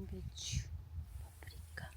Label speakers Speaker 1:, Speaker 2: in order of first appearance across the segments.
Speaker 1: 양배추, 파프리카.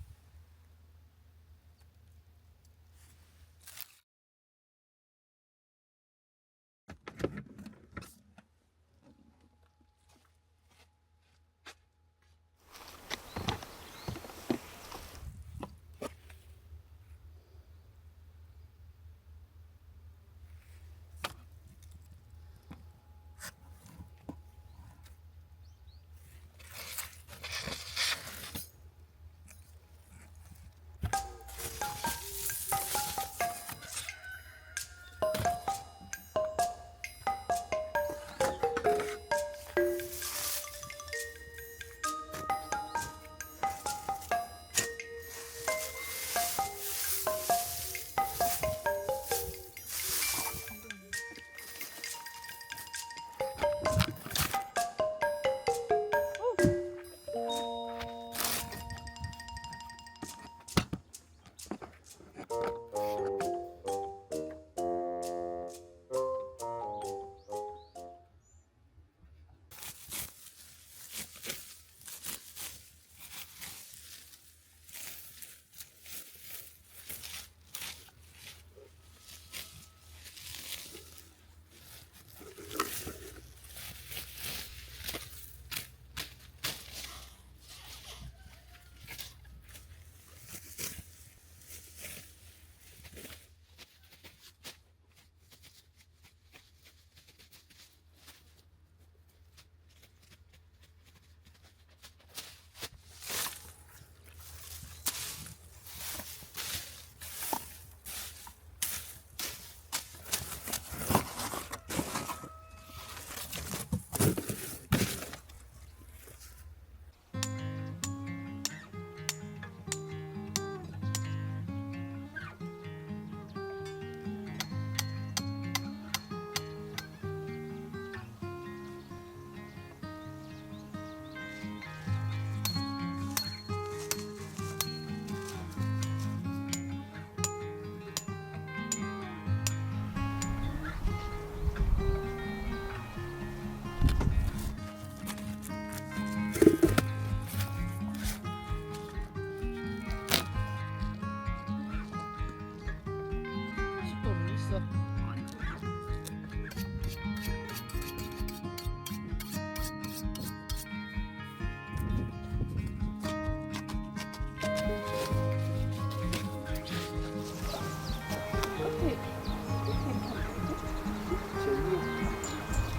Speaker 1: 또 어딨어?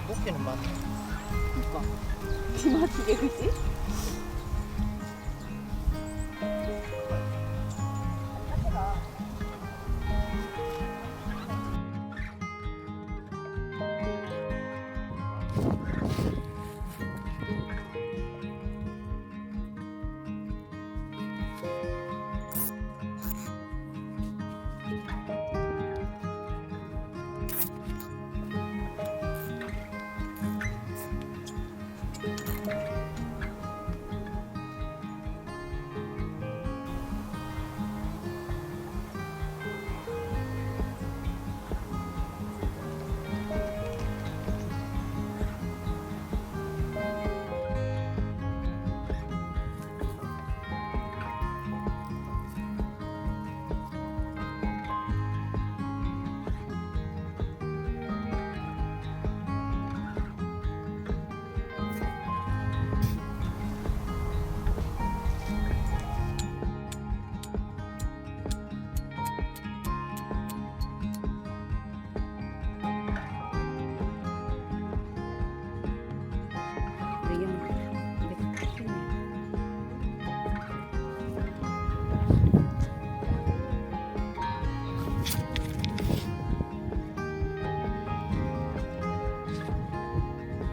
Speaker 2: 꽃게는 많네.
Speaker 1: 그니까 기막히게 그지?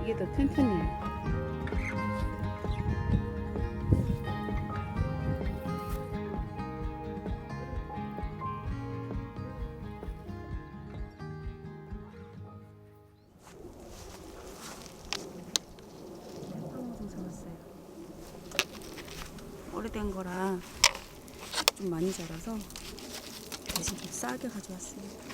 Speaker 1: 이게 더 튼튼해. 황우동 사왔어요. 오래된 거라 좀 많이 자라서 대신 좀 싸게 가져왔습니다.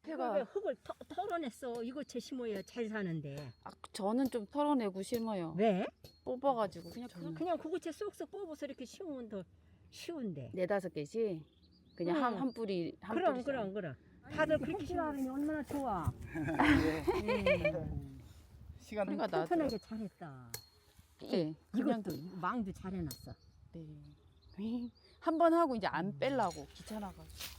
Speaker 2: 앞에가
Speaker 3: 왜 흙을 털어냈어? 이거 제 심어야 잘 사는데.
Speaker 2: 저는 좀 털어내고 심어요.
Speaker 3: 왜?
Speaker 2: 뽑아가지고 그냥 저는
Speaker 3: 그냥 그거채 쏙쏙 뽑아서 이렇게 심으면 더 쉬운데.
Speaker 2: 4-5개씩 그냥
Speaker 3: 응.
Speaker 2: 한 뿌리 한
Speaker 3: 그럼
Speaker 2: 뿌리.
Speaker 3: 그럼. 다들 그렇게 심으면 얼마나 좋아.
Speaker 4: 시간
Speaker 2: 그러니까 나도
Speaker 3: 편하게 잘했다.
Speaker 2: 네, 그냥
Speaker 3: 이것도 망도 잘해놨어.
Speaker 2: 네. 한 번 하고 이제 안 빼려고 귀찮아가지고.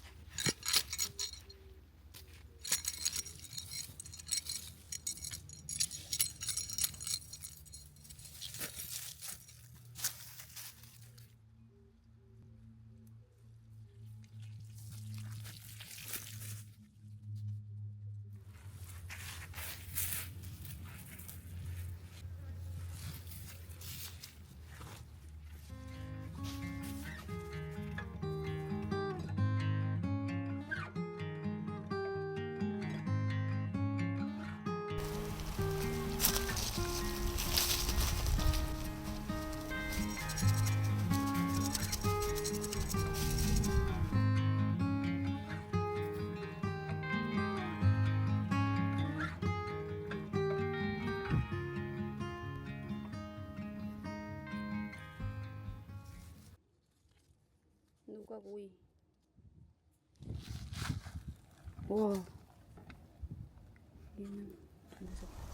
Speaker 2: 누가 오이. 와. 얘는 무섭다.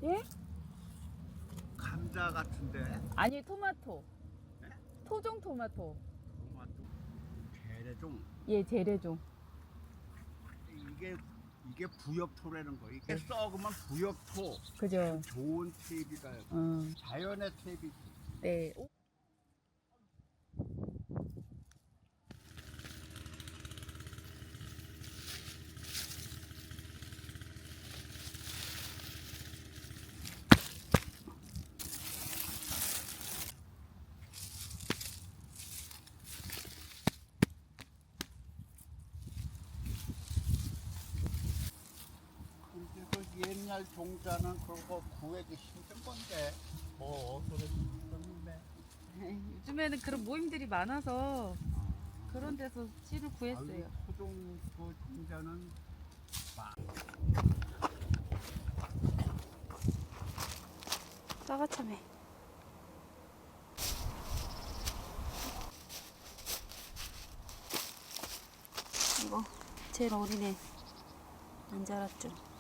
Speaker 2: 예?
Speaker 4: 감자 같은데.
Speaker 2: 아니 토마토.
Speaker 4: 네?
Speaker 2: 토종 토마토.
Speaker 4: 토마토. 재래종.
Speaker 2: 예, 재래종.
Speaker 4: 이게 부엽토라는 거. 이게 썩으면 부엽토.
Speaker 2: 그죠.
Speaker 4: 좋은 탭이다. 자연의 탭이지.
Speaker 2: 네.
Speaker 4: 근데 그 옛날 종자는 그거 구하기 힘든 건데. 뭐 어서를 힘든데.
Speaker 2: 요즘에는 그런 모임들이 많아서 그런 데서 씨를 구했어요.
Speaker 4: 토종 그 종자는
Speaker 2: 사과참외. 이거 제일 어린애 안 자랐죠.